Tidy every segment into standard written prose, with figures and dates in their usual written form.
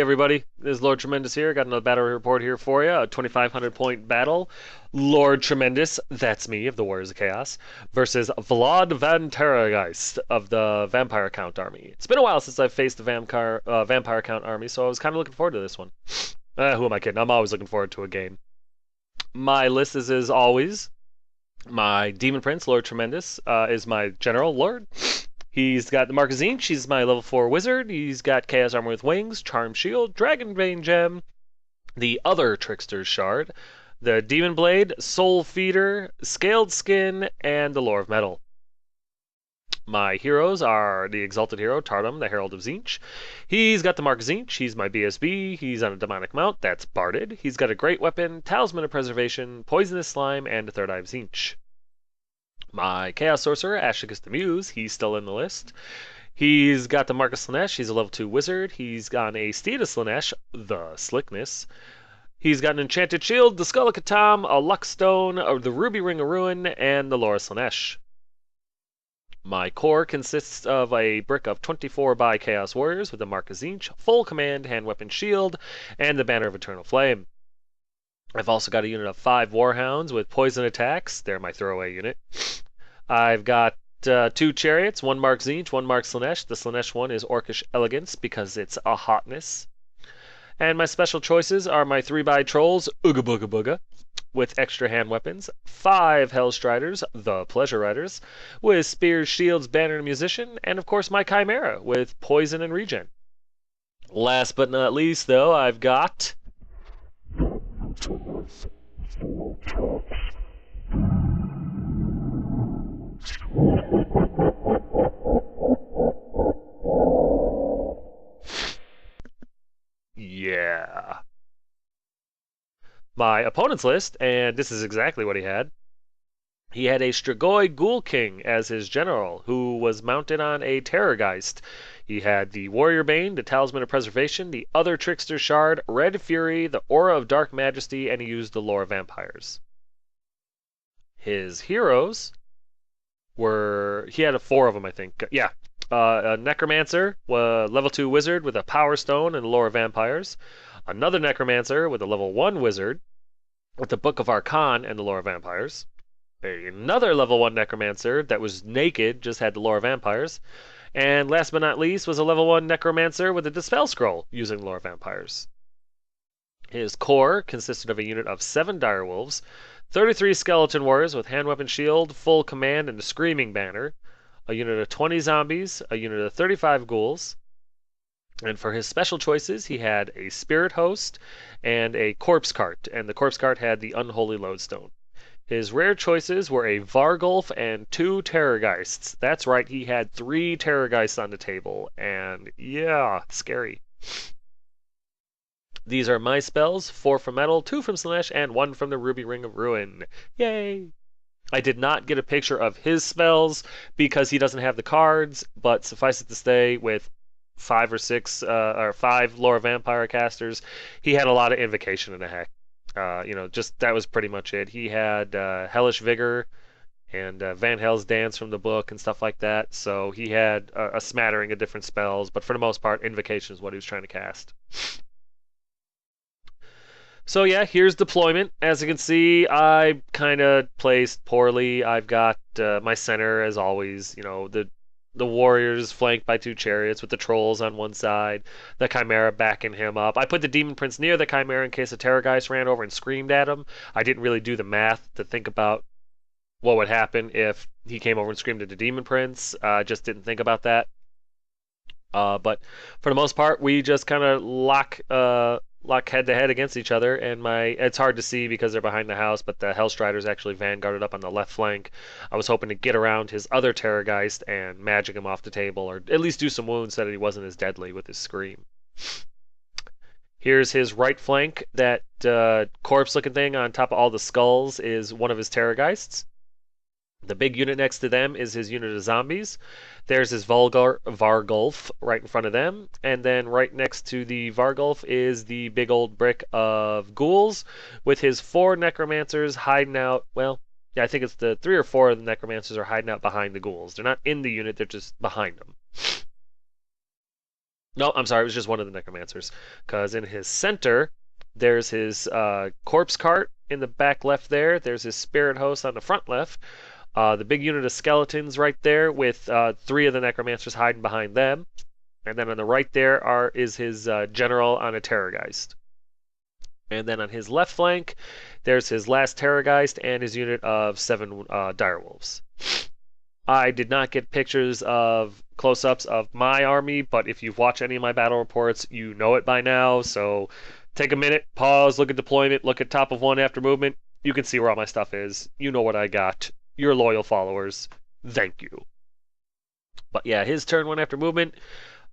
everybody, this is Lord Tremendous here. Got another battle report here for you. A 2,500 point battle. Lord Tremendous, that's me, of the Warriors of Chaos, versus Vlad Van Terrageist of the Vampire Count Army. It's been a while since I've faced the Vampire Count Army, so I was kind of looking forward to this one. Who am I kidding? I'm always looking forward to a game. My list is, as always, my Demon Prince, Lord Tremendous, is my General Lord. He's got the Mark of Tzeentch. He's my level 4 wizard. He's got Chaos Armor with Wings, Charm Shield, Dragon Bane Gem, the other Trickster's Shard, the Demon Blade, Soul Feeder, Scaled Skin, and the Lore of Metal. My heroes are the Exalted Hero, Tardum, the Herald of Tzeentch. He's got the Mark of Tzeentch. He's my BSB. He's on a demonic mount. That's Barded. He's got a great weapon, Talisman of Preservation, Poisonous Slime, and a Third Eye of Tzeentch. My Chaos Sorcerer, Ashicus the Muse, he's still in the list. He's got the Mark of Slaanesh, he's a level 2 wizard. He's got a Steed of Slaanesh, the Slickness. He's got an Enchanted Shield, the Skull of Catan, a Luck Stone, the Ruby Ring of Ruin, and the Lore of Slaanesh. My core consists of a brick of 24 by Chaos Warriors with the Mark of Tzeentch, full command, hand weapon shield, and the Banner of Eternal Flame. I've also got a unit of 5 Warhounds with poison attacks. They're my throwaway unit. I've got 2 chariots, one Mark Tzeentch, one Mark Slaanesh. The Slaanesh one is Orcish Elegance because it's a hotness. And my special choices are my 3x Trolls, Ooga Booga Booga, with extra hand weapons, 5 Hellstriders, the Pleasure Riders, with Spears, Shields, Banner, and Musician, and of course my Chimera with Poison and Regen. Last but not least, though, I've got yeah. My opponent's list, and this is exactly what he had. He had a Strigoi Ghoul King as his general, who was mounted on a Terrorgeist. He had the Warrior Bane, the Talisman of Preservation, the other Trickster Shard, Red Fury, the Aura of Dark Majesty, and he used the Lore of Vampires. His heroes were... he had 4 of them, I think. Yeah. A Necromancer, a level 2 wizard with a Power Stone and the Lore of Vampires. Another Necromancer with a level 1 wizard with the Book of Arcane and the Lore of Vampires. Another level 1 Necromancer that was naked, just had the Lore of Vampires. And last but not least was a level 1 Necromancer with a Dispel Scroll using Lore of Vampires. His core consisted of a unit of 7 Direwolves, 33 Skeleton Warriors with hand weapon shield, full command, and a Screaming Banner, a unit of 20 Zombies, a unit of 35 Ghouls, and for his special choices, he had a Spirit Host and a Corpse Cart, and the Corpse Cart had the Unholy Lodestone. His rare choices were a Vargulf and 2 Terrorgeists. That's right, he had 3 Terrorgeists on the table, and yeah, scary. These are my spells, 4 from Metal, 2 from Slaanesh, and 1 from the Ruby Ring of Ruin. Yay! I did not get a picture of his spells because he doesn't have the cards, but suffice it to say, with 5 or 6 or 5 Lore Vampire casters, he had a lot of Invocation in the heck. Just that was pretty much it. He had Hellish Vigor and Van Hell's Dance from the book and stuff like that. So he had a smattering of different spells, but for the most part, Invocation is what he was trying to cast. So yeah, here's deployment. As you can see, I kind of placed poorly. I've got my center, as always, the warriors flanked by 2 chariots with the trolls on one side, the Chimera backing him up. I put the Demon Prince near the Chimera in case a Terrorgeist ran over and screamed at him. I didn't really do the math to think about what would happen if he came over and screamed at the Demon Prince. I just didn't think about that. But for the most part, we just kind of lock head to head against each other, and it's hard to see because they're behind the house, but the Hellstriders actually vanguarded up on the left flank. I was hoping to get around his other Terrorgeist and magic him off the table, or at least do some wounds so that he wasn't as deadly with his scream. Here's his right flank. That corpse-looking thing on top of all the skulls is one of his Terrorgeists. The big unit next to them is his unit of zombies. There's his Vargulf right in front of them. And then right next to the Vargulf is the big old brick of ghouls with his 4 necromancers hiding out. Well, yeah, I think it's the 3 or 4 of the necromancers are hiding out behind the ghouls. They're not in the unit, they're just behind them. No, I'm sorry, it was just one of the necromancers. Because in his center, there's his corpse cart in the back left there. There's his spirit host on the front left. The big unit of skeletons right there with three of the necromancers hiding behind them. And then on the right there is his general on a Terrorgeist. And then on his left flank, there's his last Terrorgeist and his unit of 7 direwolves. I did not get pictures of close-ups of my army, but if you've watched any of my battle reports, you know it by now. So take a minute, pause, look at deployment, look at top of one after movement. You can see where all my stuff is. You know what I got. You're loyal followers. Thank you. But yeah, his turn one after movement.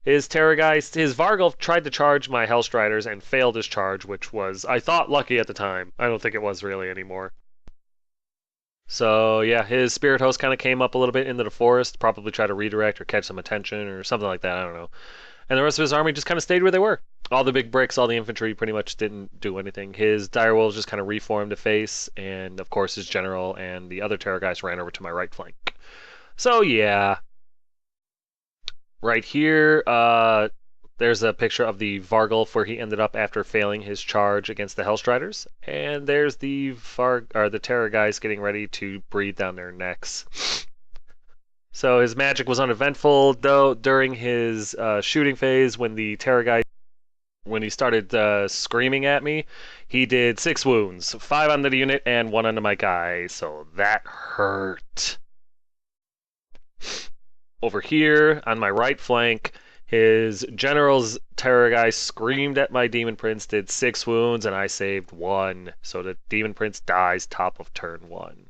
His Terrorgeist, his Vargulf tried to charge my Hellstriders and failed his charge, which was, I thought, lucky at the time. I don't think it was really anymore. So yeah, his Spirit Host kind of came up a little bit into the forest, probably try to redirect or catch some attention or something like that, I don't know. And the rest of his army just kind of stayed where they were. All the big bricks, all the infantry pretty much didn't do anything. His direwolves just kind of reformed to face, and of course his general and the other Terrorgeist ran over to my right flank. So yeah, right here, there's a picture of the Vargulf where he ended up after failing his charge against the Hellstriders. And there's the Terrorgeist getting ready to breathe down their necks. So his magic was uneventful, though during his shooting phase when the Terrorgeist, when he started screaming at me, he did 6 wounds, 5 onto the unit and 1 onto my guy, so that hurt. Over here, on my right flank, his general's Terrorgeist screamed at my Demon Prince, did 6 wounds, and I saved 1. So the Demon Prince dies top of turn 1.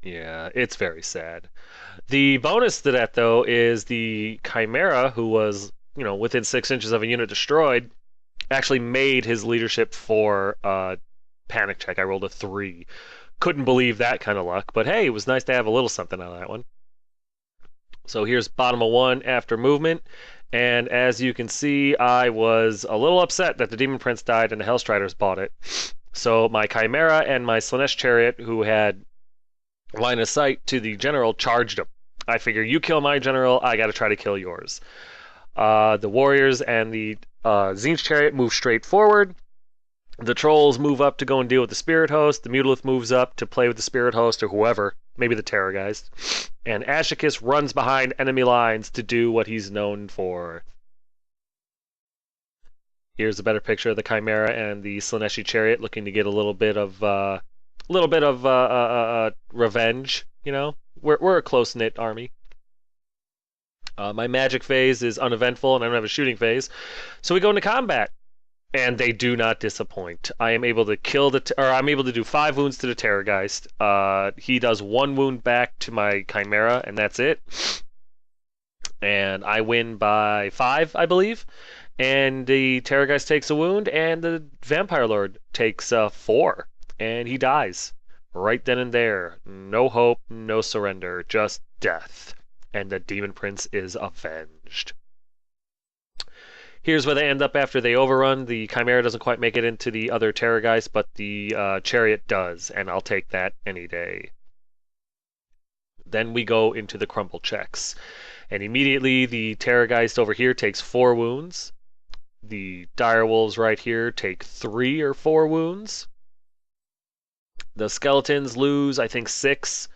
Yeah, it's very sad. The bonus to that, though, is the Chimera, who was, within 6 inches of a unit destroyed, actually made his leadership for panic check. I rolled a 3. Couldn't believe that kind of luck, but hey, it was nice to have a little something on that one. So here's bottom of 1 after movement, and as you can see, I was a little upset that the Demon Prince died and the Hellstriders bought it. So my Chimera and my Slanesh Chariot, who had line of sight to the general, charged him. I figure you kill my general, I gotta try to kill yours. The warriors and the Tzeentch Chariot move straight forward. The trolls move up to go and deal with the Spirit Host. The Mutalith moves up to play with the Spirit Host or whoever, maybe the Terrorgeist. And Ashikis runs behind enemy lines to do what he's known for. Here's a better picture of the Chimera and the Slaneshi Chariot looking to get a little bit of revenge. We're a close-knit army. My magic phase is uneventful, and I don't have a shooting phase, so we go into combat, and they do not disappoint. I am able to I'm able to do 5 wounds to the Terrorgeist. He does 1 wound back to my Chimera, and that's it. And I win by 5, I believe. And the Terrorgeist takes a wound, and the Vampire Lord takes 4. And he dies right then and there. No hope, no surrender, just death. And the Demon Prince is avenged. Here's where they end up after they overrun. The Chimera doesn't quite make it into the other Terrorgeist, but the Chariot does, and I'll take that any day. Then we go into the crumble checks. And immediately the Terrorgeist over here takes 4 wounds. The Direwolves right here take 3 or 4 wounds. The skeletons lose, I think, 6.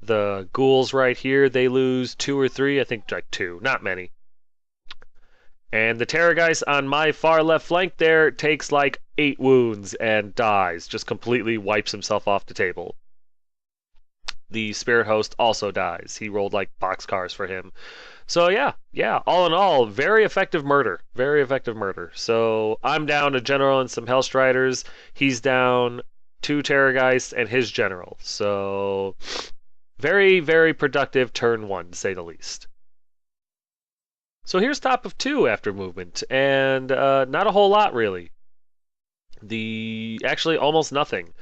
The ghouls right here, they lose 2 or 3. I think like 2. Not many. And the Terrorgeist on my far left flank there takes like 8 wounds and dies. Just completely wipes himself off the table. The Spirit Host also dies. He rolled like boxcars for him. So yeah, all in all, very effective murder. Very effective murder. So I'm down a general and some Hellstriders. He's down 2 Terrorgeists and his general. So very, very productive turn 1, to say the least. So here's top of 2 after movement, and not a whole lot really. Actually almost nothing.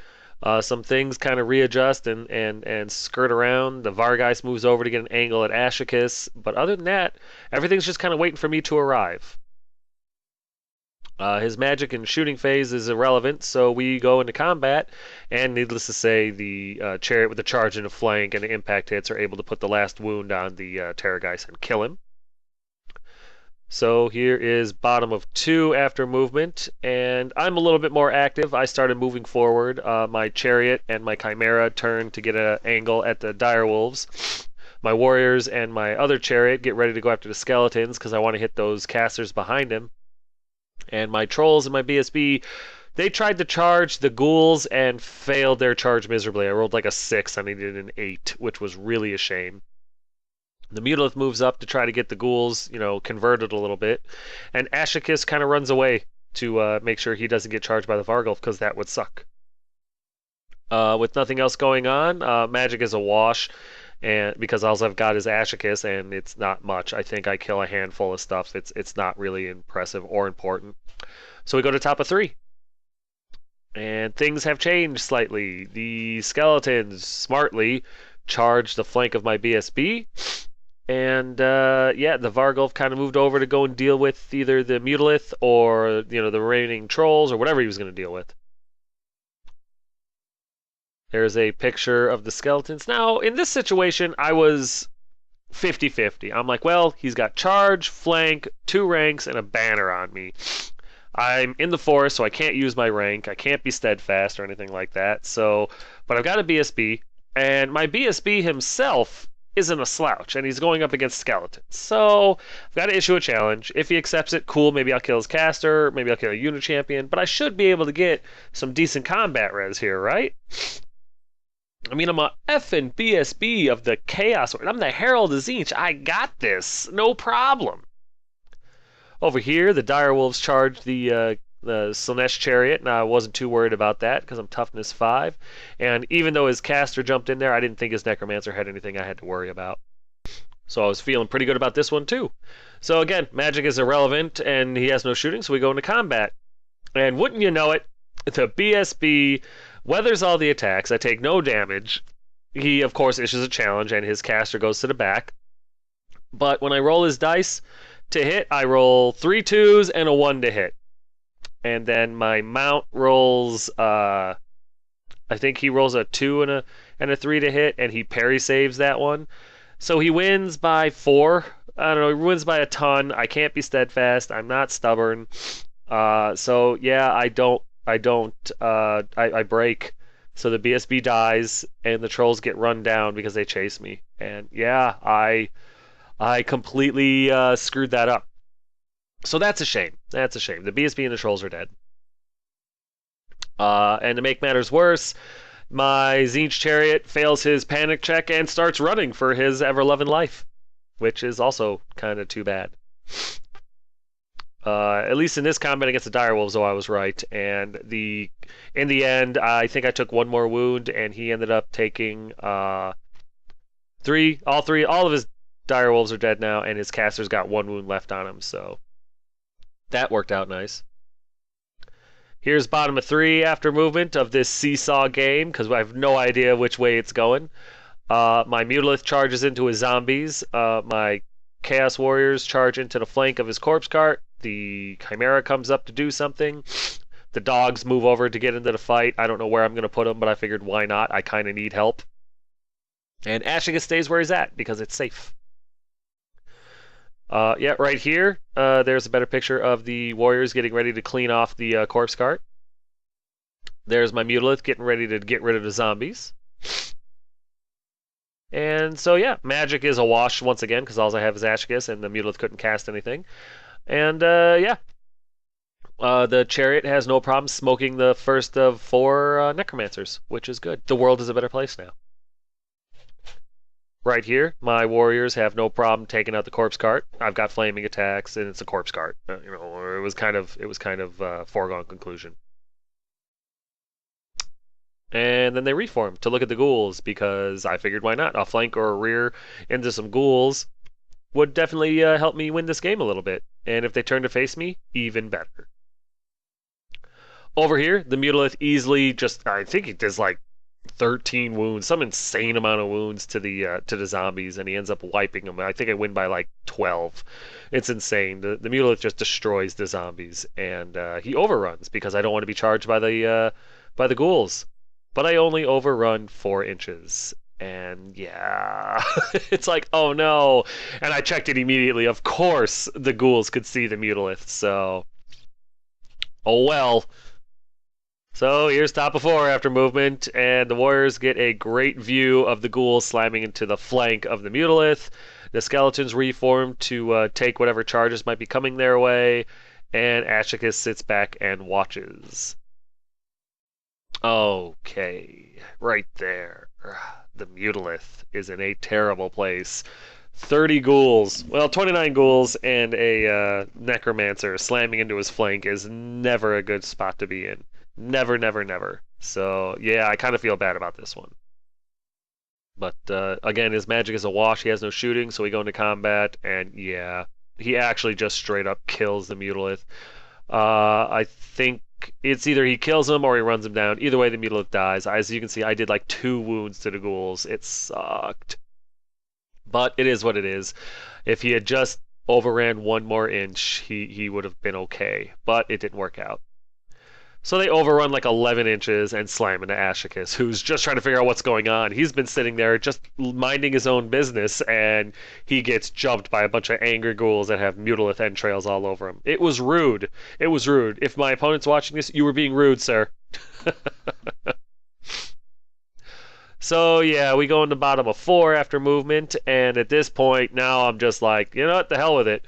Some things kind of readjust and skirt around. The Vargeist moves over to get an angle at Ashicus, but other than that, everything's just kind of waiting for me to arrive. His magic and shooting phase is irrelevant, so we go into combat, and needless to say, the chariot with the charge into flank and the impact hits are able to put the last wound on the Terrorgeist and kill him. So here is bottom of 2 after movement, and I'm a little bit more active. I started moving forward. My chariot and my chimera turned to get an angle at the direwolves. My warriors and my other chariot get ready to go after the skeletons because I want to hit those casters behind him. And my trolls and my BSB, they tried to charge the ghouls and failed their charge miserably. I rolled like a 6, I needed an 8, which was really a shame. The Mutalith moves up to try to get the ghouls, converted a little bit. And Ashicus kind of runs away to make sure he doesn't get charged by the Vargulf, because that would suck. With nothing else going on, magic is a wash, and because all I've got is Ashicus, and it's not much. I think I kill a handful of stuff. It's not really impressive or important. So we go to top of 3. And things have changed slightly. The skeletons smartly charge the flank of my BSB. And yeah, the Vargulf kind of moved over to go and deal with either the Mutalith or the remaining trolls or whatever he was going to deal with. There's a picture of the skeletons. Now, in this situation, I was 50-50. I'm like, well, he's got charge, flank, 2 ranks, and a banner on me. I'm in the forest, so I can't use my rank. I can't be steadfast or anything like that. But I've got a BSB, and my BSB himself isn't a slouch, and he's going up against skeletons. So I've got to issue a challenge. If he accepts it, cool. Maybe I'll kill his caster. Maybe I'll kill a unit champion. But I should be able to get some decent combat res here, right? I mean, I'm a effing BSB of the Chaos. I'm the Herald of Tzeentch. I got this. No problem. Over here, the direwolves charged the Slaanesh chariot, and I wasn't too worried about that because I'm toughness 5. And even though his caster jumped in there, I didn't think his necromancer had anything I had to worry about. So I was feeling pretty good about this one too. So again, magic is irrelevant, and he has no shooting, so we go into combat. And wouldn't you know it, the BSB weathers all the attacks. I take no damage. He, of course, issues a challenge, and his caster goes to the back. But when I roll his dice to hit, I roll 3 2s and a 1 to hit. And then my mount rolls, I think he rolls a 2 and a 3 to hit, and he parry saves that one. So he wins by 4. I don't know, he wins by a ton. I can't be steadfast. I'm not stubborn. So yeah, I break. So the BSB dies, and the trolls get run down because they chase me. And yeah, I completely screwed that up. So that's a shame. That's a shame. The BSB and the trolls are dead. And to make matters worse, my Tzeentch chariot fails his panic check and starts running for his ever-loving life, which is also kind of too bad. At least in this combat against the direwolves, though, I was right. And in the end, I think I took 1 more wound, and he ended up taking 3. All of his direwolves are dead now, and his caster's got 1 wound left on him. So that worked out nice. Here's bottom of 3 after movement of this seesaw game, because I have no idea which way it's going. My Mutalith charges into his zombies. My Chaos Warriors charge into the flank of his corpse cart. The Chimera comes up to do something. The dogs move over to get into the fight. I don't know where I'm going to put them, but I figured why not? I kind of need help. And Ashicus stays where he's at because it's safe. Yeah, right here, there's a better picture of the warriors getting ready to clean off the corpse cart. There's my Mutalith getting ready to get rid of the zombies. And so yeah, magic is a wash once again because all I have is Ashicus, and the Mutalith couldn't cast anything. And yeah, the chariot has no problem smoking the first of 4 necromancers, which is good. The world is a better place now. Right here, my warriors have no problem taking out the corpse cart. I've got flaming attacks, and it's a corpse cart. It was kind of foregone conclusion. And then they reform to look at the ghouls because I figured why not? A flank or a rear into some ghouls would definitely help me win this game a little bit. And if they turn to face me, even better. Over here, the Mutalith easily just, I think he does like 13 wounds, some insane amount of wounds to the zombies, and he ends up wiping them. I think I win by like 12. It's insane. The Mutalith just destroys the zombies, and he overruns because I don't want to be charged by the ghouls. But I only overrun 4 inches. And yeah, it's like, oh no. And I checked it immediately. Of course, the ghouls could see the Mutalith, so. Oh well. So here's top of 4 after movement, and the warriors get a great view of the ghouls slamming into the flank of the Mutalith. The skeletons reform to take whatever charges might be coming their way, and Ashicus sits back and watches. Okay, right there. The Mutalith is in a terrible place. 30 ghouls, well, 29 ghouls and a necromancer slamming into his flank is never a good spot to be in. Never, never, never. So, yeah, I kind of feel bad about this one. But, again, his magic is a wash. He has no shooting, so we go into combat, and, yeah, he actually just straight up kills the Mutalith. I think it's either he kills him or he runs him down. Either way, the Mutalith dies. As you can see, I did like 2 wounds to the ghouls. It sucked. But it is what it is. If he had just overran 1 more inch, he would have been okay. But it didn't work out. So they overrun like 11 inches and slam into Ashicus, who's just trying to figure out what's going on. He's been sitting there just minding his own business, and he gets jumped by a bunch of angry ghouls that have Mutalith entrails all over him. It was rude. It was rude. If my opponent's watching this, you were being rude, sir. So yeah, we go in the bottom of 4 after movement, and at this point, now I'm just like, you know what, the hell with it.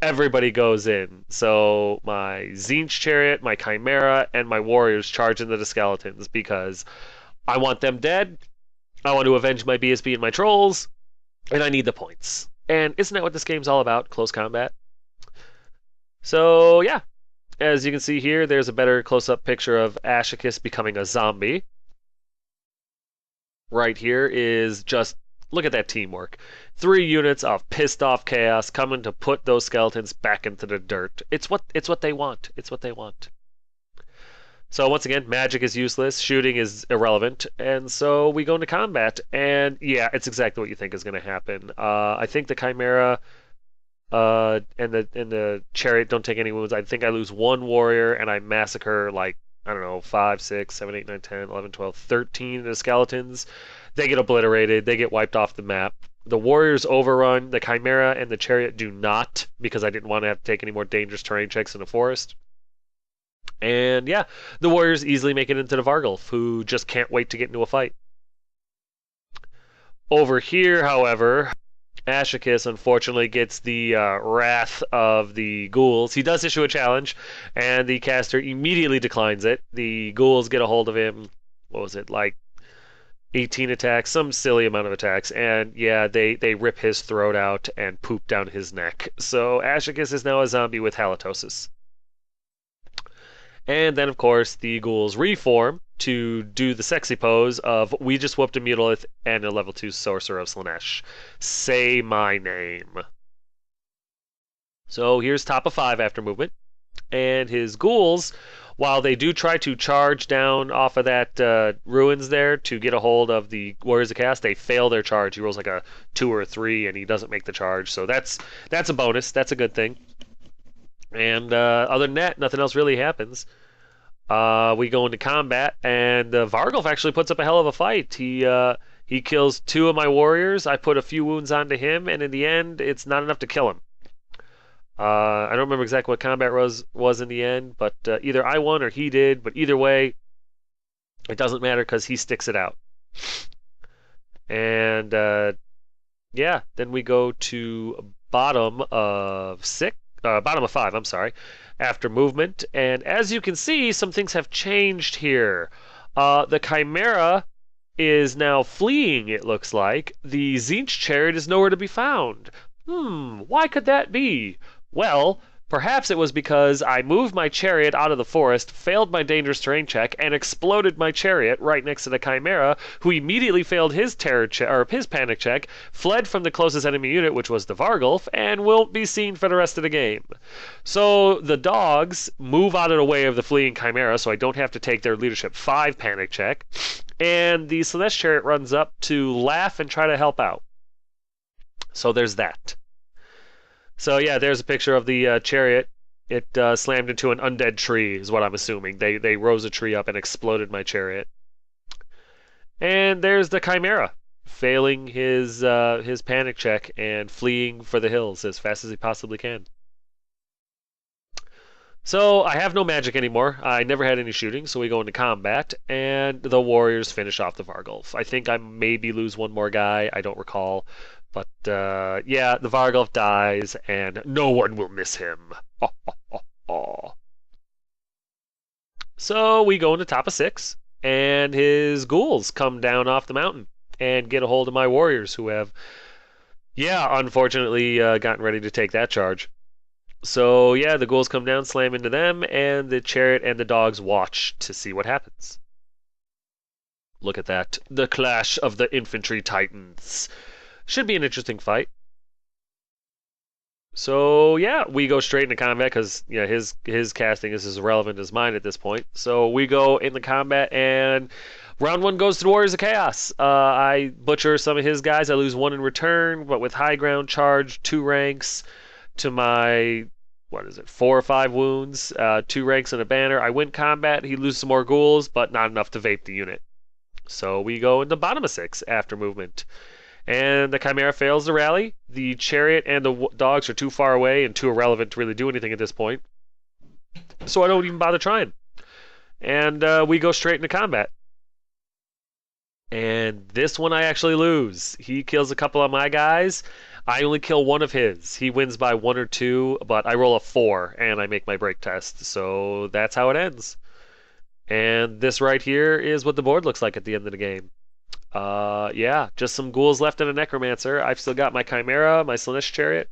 Everybody goes in. So my Tzeentch Chariot, my Chimera, and my Warriors charge into the skeletons because I want them dead. I want to avenge my BSB and my Trolls, and I need the points. And isn't that what this game's all about? Close combat. So yeah, as you can see here, there's a better close-up picture of Ashicus becoming a zombie. Right here is just, look at that teamwork. 3 units of pissed off chaos coming to put those skeletons back into the dirt. It's what they want. It's what they want. So once again, magic is useless, shooting is irrelevant, and so we go into combat. And yeah, it's exactly what you think is going to happen. I think the Chimera and the Chariot don't take any wounds. I think I lose 1 warrior and I massacre like, I don't know, 5, 6, 7, 8, 9, 10, 11, 12, 13 of the skeletons. They get obliterated. They get wiped off the map. The Warriors overrun. The Chimera and the Chariot do not, because I didn't want to have to take any more dangerous terrain checks in the forest. And yeah, the Warriors easily make it into the Vargulf, who just can't wait to get into a fight. Over here, however, Ashicus unfortunately gets the wrath of the ghouls. He does issue a challenge, and the caster immediately declines it. The ghouls get a hold of him. What was it, like 18 attacks, some silly amount of attacks, and yeah, they rip his throat out and poop down his neck. So Ashicus is now a zombie with halitosis. And then, of course, the ghouls reform to do the sexy pose of we just whooped a Mutalith and a level 2 Sorcerer of Slaanesh. Say my name. So here's top of 5 after movement. And his ghouls, while they do try to charge down off of that ruins there to get a hold of the Warriors of Chaos, they fail their charge. He rolls like a 2 or a 3 and he doesn't make the charge. So that's a bonus. That's a good thing. And other than that, nothing else really happens. We go into combat, and Vargulf actually puts up a hell of a fight. He kills 2 of my warriors. I put a few wounds onto him, and in the end, it's not enough to kill him. I don't remember exactly what combat was in the end, but either I won or he did. But either way, it doesn't matter because he sticks it out. And yeah, then we go to bottom of 5. I'm sorry. After movement, and as you can see, some things have changed here. The Chimera is now fleeing, it looks like. The Tzeentch Chariot is nowhere to be found. Why could that be? Well, Perhaps it was because I moved my chariot out of the forest, failed my dangerous terrain check, and exploded my chariot right next to the Chimera, who immediately failed his his panic check, fled from the closest enemy unit, which was the Vargulf, and won't be seen for the rest of the game. So the dogs move out of the way of the fleeing Chimera, so I don't have to take their leadership 5 panic check, and the Slaanesh chariot runs up to laugh and try to help out. So there's that. So yeah, there's a picture of the chariot. It slammed into an undead tree, is what I'm assuming. They rose a tree up and exploded my chariot. And there's the Chimera, failing his panic check and fleeing for the hills as fast as he possibly can. So I have no magic anymore. I never had any shooting, so we go into combat, and the warriors finish off the Vargulf. I think I maybe lose one more guy. I don't recall. But, yeah, the Vargulf dies, and no one will miss him. So we go into top of 6, and his ghouls come down off the mountain and get a hold of my warriors, who have, yeah, unfortunately gotten ready to take that charge. So, yeah, the ghouls come down, slam into them, and the chariot and the dogs watch to see what happens. Look at that. The clash of the infantry titans. Should be an interesting fight. So yeah, we go straight into combat because yeah, his casting is as relevant as mine at this point. So we go into combat, and round 1 goes to the Warriors of Chaos. I butcher some of his guys. I lose 1 in return, but with high ground charge, 2 ranks to my 4 or 5 wounds, 2 ranks and a banner. I win combat. He loses some more ghouls, but not enough to vape the unit. So we go into bottom of 6 after movement. And the Chimera fails to rally. The chariot and the dogs are too far away and too irrelevant to really do anything at this point. So I don't even bother trying. And we go straight into combat. And this one I actually lose. He kills a couple of my guys. I only kill 1 of his. He wins by 1 or 2, but I roll a 4 and I make my break test. So that's how it ends. And this right here is what the board looks like at the end of the game. Yeah, just some ghouls left and a necromancer. I've still got my Chimera, my Slaanesh chariot,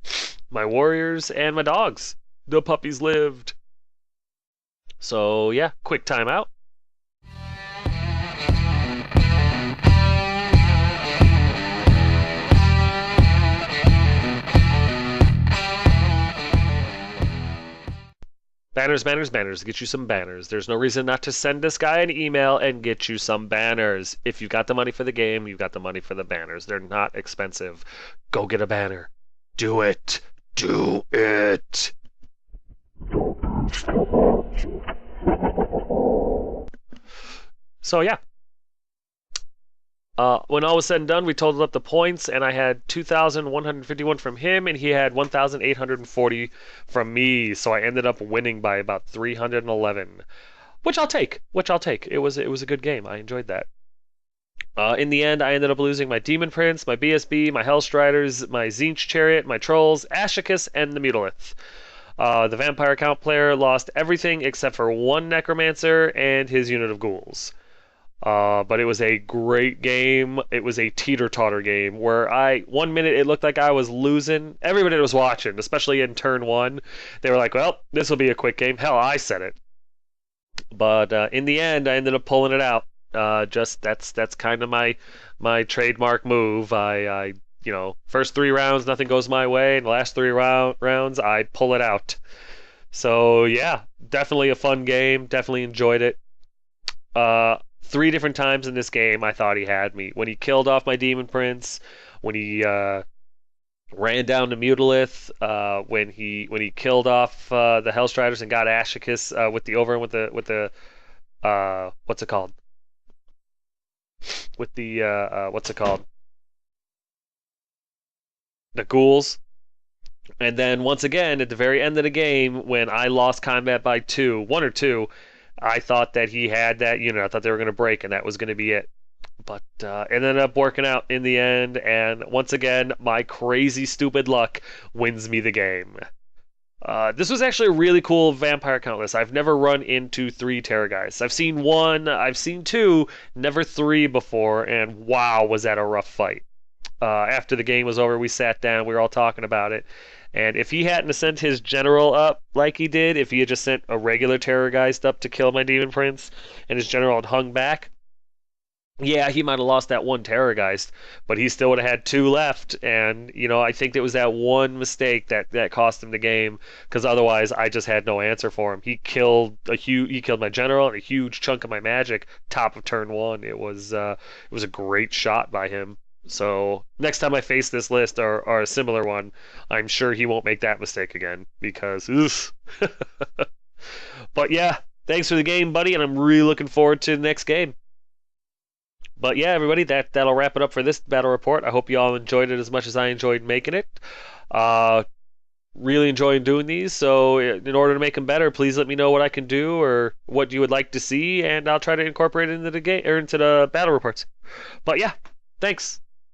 my warriors, and my dogs. The puppies lived. So yeah, quick timeout. Banners, banners, banners. Get you some banners. There's no reason not to send this guy an email and get you some banners. If you've got the money for the game, you've got the money for the banners. They're not expensive. Go get a banner. Do it. Do it. So yeah. When all was said and done, we totaled up the points, and I had 2,151 from him, and he had 1,840 from me. So I ended up winning by about 311, which I'll take. It was a good game. I enjoyed that. In the end, I ended up losing my Demon Prince, my BSB, my Hellstriders, my Tzeentch Chariot, my Trolls, Ashicus, and the Mutalith. The Vampire Count player lost everything except for 1 Necromancer and his unit of ghouls. But it was a great game. It was a teeter-totter game where 1 minute it looked like I was losing. Everybody that was watching, especially in turn 1, they were like, well, this will be a quick game. Hell, I said it. But in the end, I ended up pulling it out. That's kind of my trademark move. I first 3 rounds, nothing goes my way, and the last 3 rounds, I pull it out. So yeah, definitely a fun game. Definitely enjoyed it. 3 different times in this game, I thought he had me. When he killed off my Demon Prince, when he ran down to Mutalith, when he killed off the Hellstriders and got Ashicus with the what's it called? With the what's it called? The ghouls. And then once again at the very end of the game, when I lost combat by 1 or 2. I thought that he had that unit. I thought they were going to break, and that was going to be it. But it ended up working out in the end, and once again, my crazy, stupid luck wins me the game. This was actually a really cool Vampire Count list. I've never run into 3 Terrorgeists. I've seen 1, I've seen 2, never 3 before, and wow, was that a rough fight. After the game was over, we sat down, we were all talking about it, And if he hadn't sent his general up like he did, if he had just sent a regular Terrorgeist up to kill my Demon Prince, and his general had hung back, yeah, he might have lost that one Terrorgeist, but he still would have had two left. And I think it was that one mistake that cost him the game, because otherwise I just had no answer for him. He killed my general and a huge chunk of my magic top of turn one. It was a great shot by him. So next time I face this list or a similar one, I'm sure he won't make that mistake again because oof. But yeah, thanks for the game, buddy, and I'm really looking forward to the next game. But yeah, everybody, that'll wrap it up for this battle report. I hope you all enjoyed it as much as I enjoyed making it. Uh, really enjoying doing these. So in order to make them better, please let me know what I can do or what you would like to see, and I'll try to incorporate it into the game or into the battle reports. But yeah, thanks.